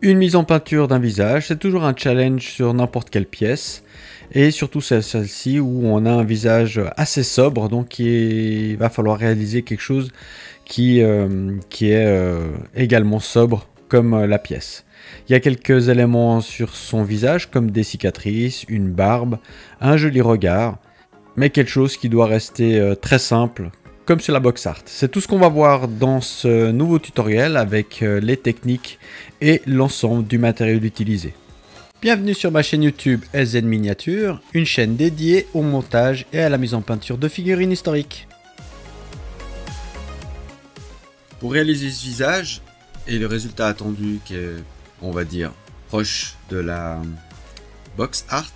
Une mise en peinture d'un visage, c'est toujours un challenge sur n'importe quelle pièce. Et surtout celle-ci où on a un visage assez sobre, donc il va falloir réaliser quelque chose qui est également sobre comme la pièce. Il y a quelques éléments sur son visage comme des cicatrices, une barbe, un joli regard, mais quelque chose qui doit rester très simple comme sur la box art. C'est tout ce qu'on va voir dans ce nouveau tutoriel avec les techniques et l'ensemble du matériel utilisé. Bienvenue sur ma chaîne YouTube SZ Miniature, une chaîne dédiée au montage et à la mise en peinture de figurines historiques. Pour réaliser ce visage et le résultat attendu qui est, on va dire, proche de la box art,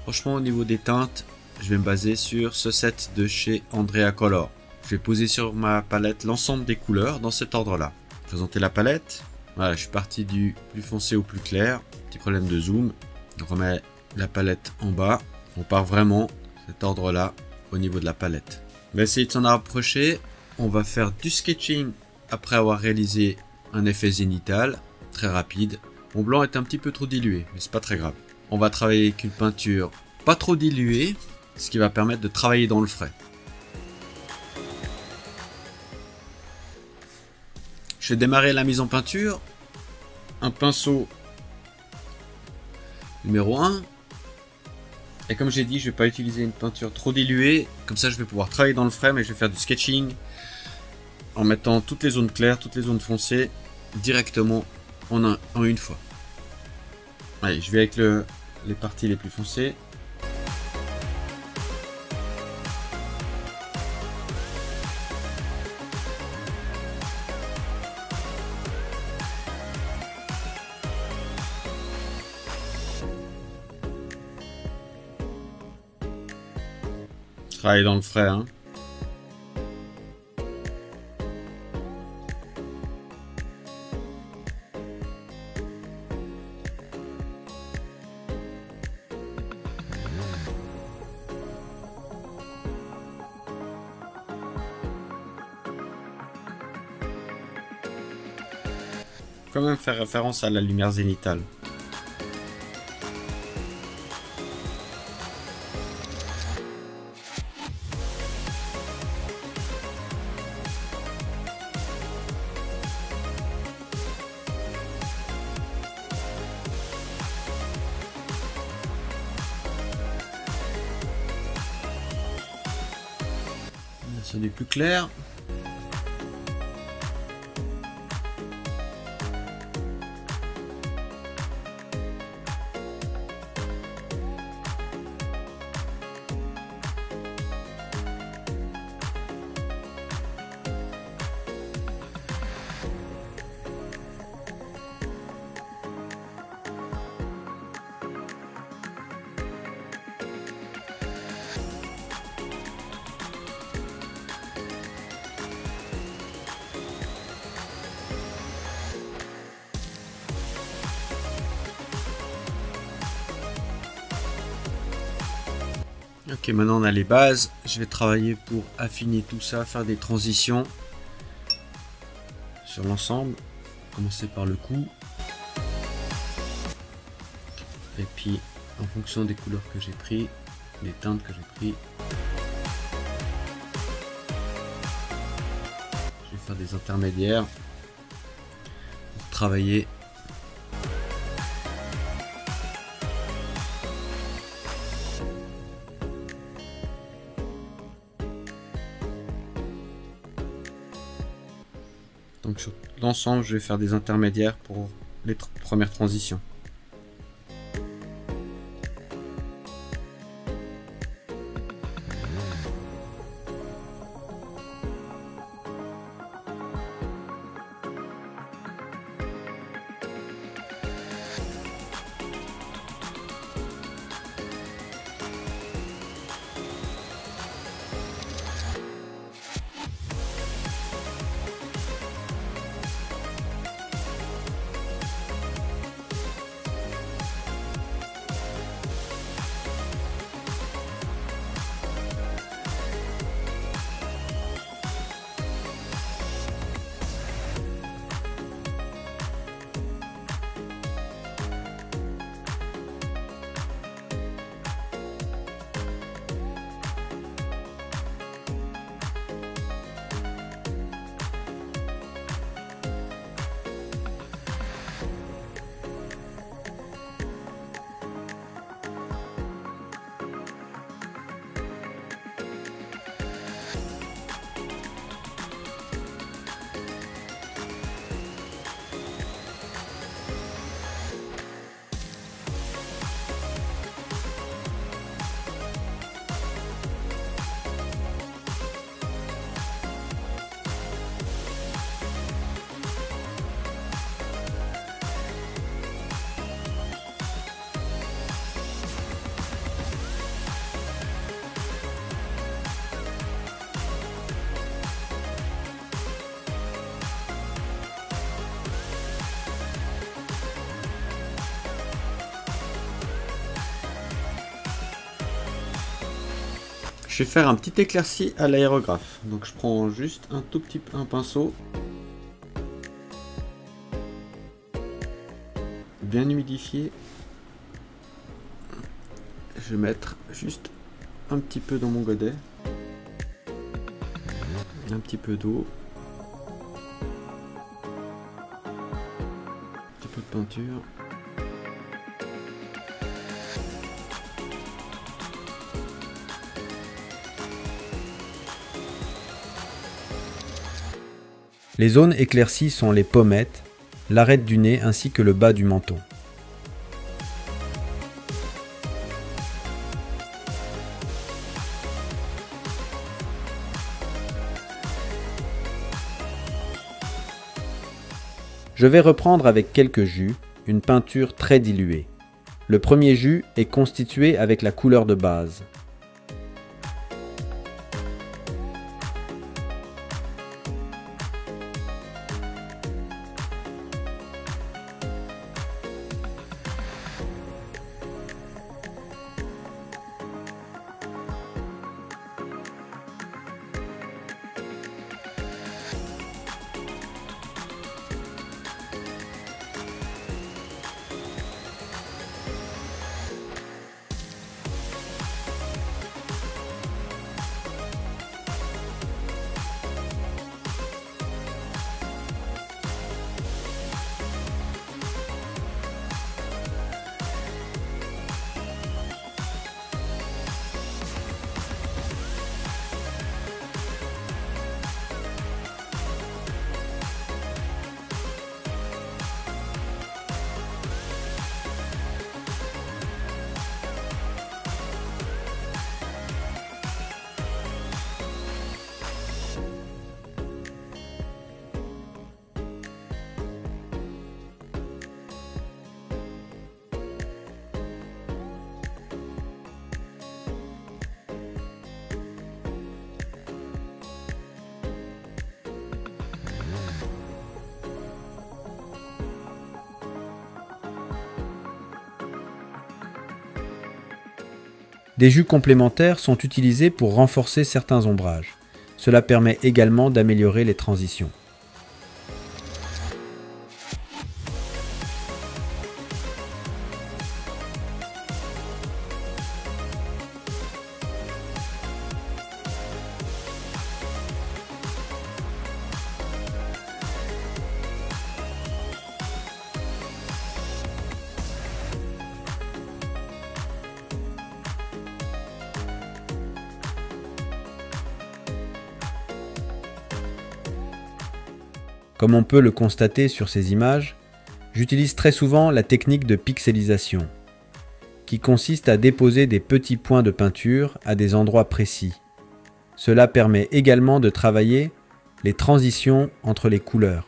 franchement au niveau des teintes, je vais me baser sur ce set de chez Andrea Color. Je vais poser sur ma palette l'ensemble des couleurs dans cet ordre-là. Présenter la palette. Voilà, je suis parti du plus foncé au plus clair. Petit problème de zoom. On remet la palette en bas. On part vraiment cet ordre-là au niveau de la palette. On va essayer de s'en approcher. On va faire du sketching après avoir réalisé un effet zénithal très rapide. Mon blanc est un petit peu trop dilué, mais c'est pas très grave. On va travailler avec une peinture pas trop diluée, ce qui va permettre de travailler dans le frais. Je vais démarrer la mise en peinture. Un pinceau numéro 1. Et comme j'ai dit, je ne vais pas utiliser une peinture trop diluée. Comme ça, je vais pouvoir travailler dans le frais, mais je vais faire du sketching en mettant toutes les zones claires, toutes les zones foncées directement en une fois. Allez, je vais avec les parties les plus foncées. Travailler dans le frais, hein. Quand même faire référence à la lumière zénithale. C'est du plus clair. Ok, maintenant on a les bases. Je vais travailler pour affiner tout ça, faire des transitions sur l'ensemble. Commencer par le cou. Et puis, en fonction des couleurs que j'ai pris, des teintes que j'ai pris, je vais faire des intermédiaires pour travailler. Donc sur l'ensemble, je vais faire des intermédiaires pour les premières transitions. Je vais faire un petit éclairci à l'aérographe. Donc je prends juste un tout petit pinceau. Bien humidifié. Je vais mettre juste un petit peu dans mon godet. Un petit peu d'eau. Un petit peu de peinture. Les zones éclaircies sont les pommettes, l'arête du nez ainsi que le bas du menton. Je vais reprendre avec quelques jus, une peinture très diluée. Le premier jus est constitué avec la couleur de base. Des jus complémentaires sont utilisés pour renforcer certains ombrages. Cela permet également d'améliorer les transitions. Comme on peut le constater sur ces images, j'utilise très souvent la technique de pixelisation, qui consiste à déposer des petits points de peinture à des endroits précis. Cela permet également de travailler les transitions entre les couleurs.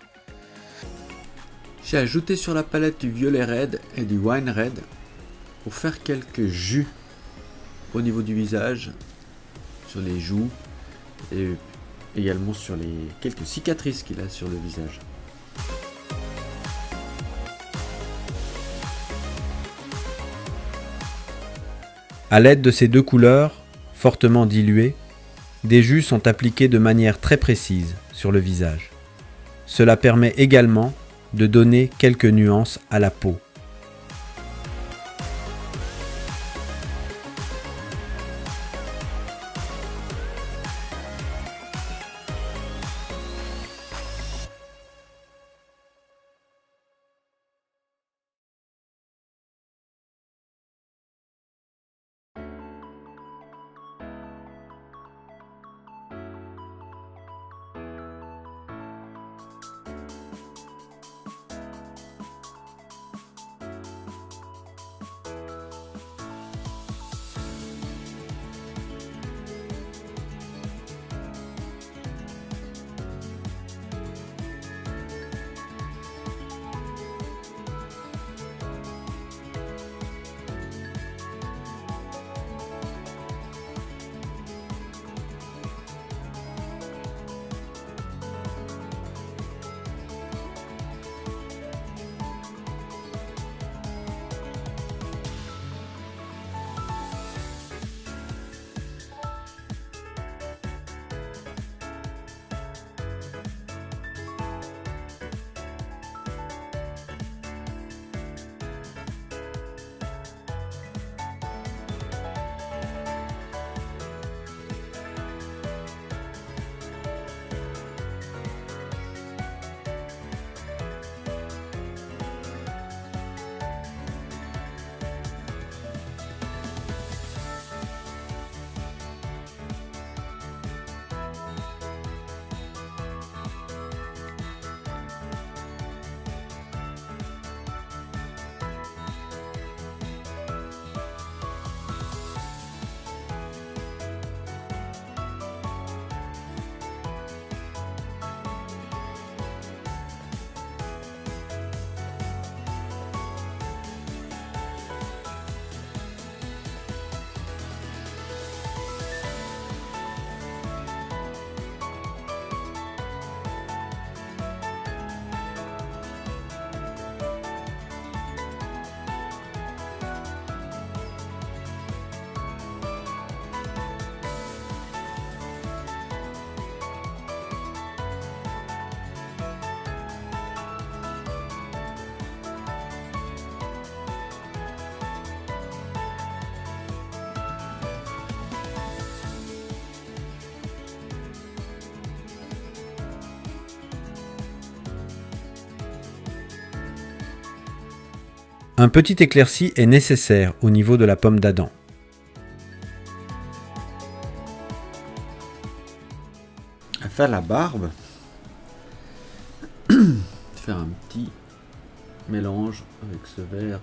J'ai ajouté sur la palette du violet red et du wine red pour faire quelques jus au niveau du visage, sur les joues et également sur les quelques cicatrices qu'il a sur le visage. À l'aide de ces deux couleurs, fortement diluées, des jus sont appliqués de manière très précise sur le visage. Cela permet également de donner quelques nuances à la peau. Un petit éclairci est nécessaire au niveau de la pomme d'Adam. À faire la barbe, faire un petit mélange avec ce vert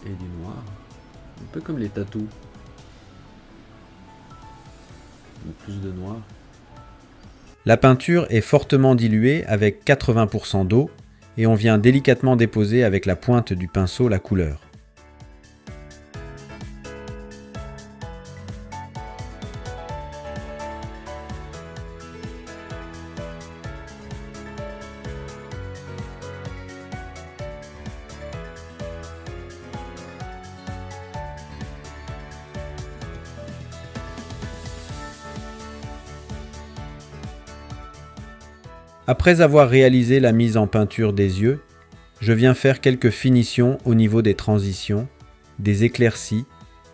et du noir, un peu comme les tatous, mais plus de noir. La peinture est fortement diluée avec 80% d'eau et on vient délicatement déposer avec la pointe du pinceau la couleur. Après avoir réalisé la mise en peinture des yeux, je viens faire quelques finitions au niveau des transitions, des éclaircies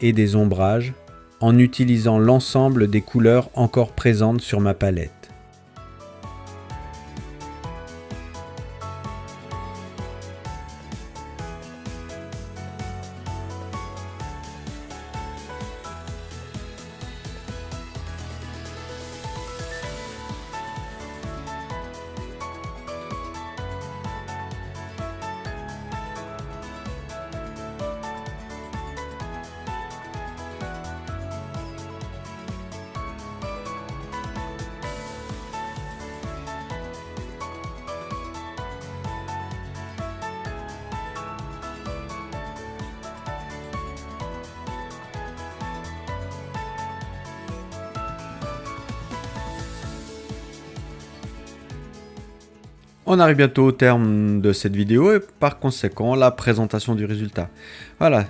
et des ombrages en utilisant l'ensemble des couleurs encore présentes sur ma palette. On arrive bientôt au terme de cette vidéo et par conséquent la présentation du résultat. Voilà,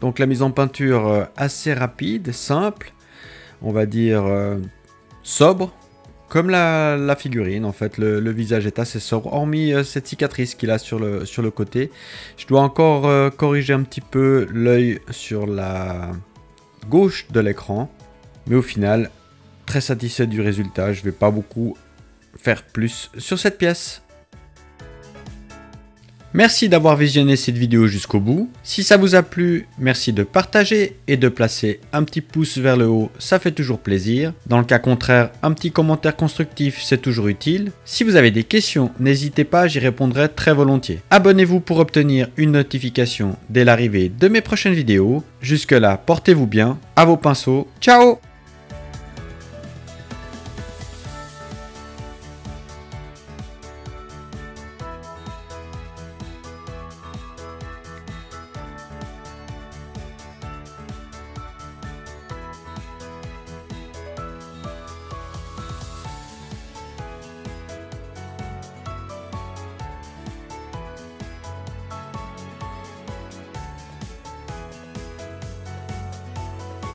donc la mise en peinture assez rapide, simple, on va dire sobre, comme la figurine en fait. Le visage est assez sobre, hormis cette cicatrice qu'il a sur le côté. Je dois encore corriger un petit peu l'œil sur la gauche de l'écran, mais au final, très satisfait du résultat. Je ne vais pas beaucoup faire plus sur cette pièce. Merci d'avoir visionné cette vidéo jusqu'au bout. Si ça vous a plu, merci de partager et de placer un petit pouce vers le haut, ça fait toujours plaisir. Dans le cas contraire, un petit commentaire constructif, c'est toujours utile. Si vous avez des questions, n'hésitez pas, j'y répondrai très volontiers. Abonnez-vous pour obtenir une notification dès l'arrivée de mes prochaines vidéos. Jusque là, portez-vous bien, à vos pinceaux, ciao!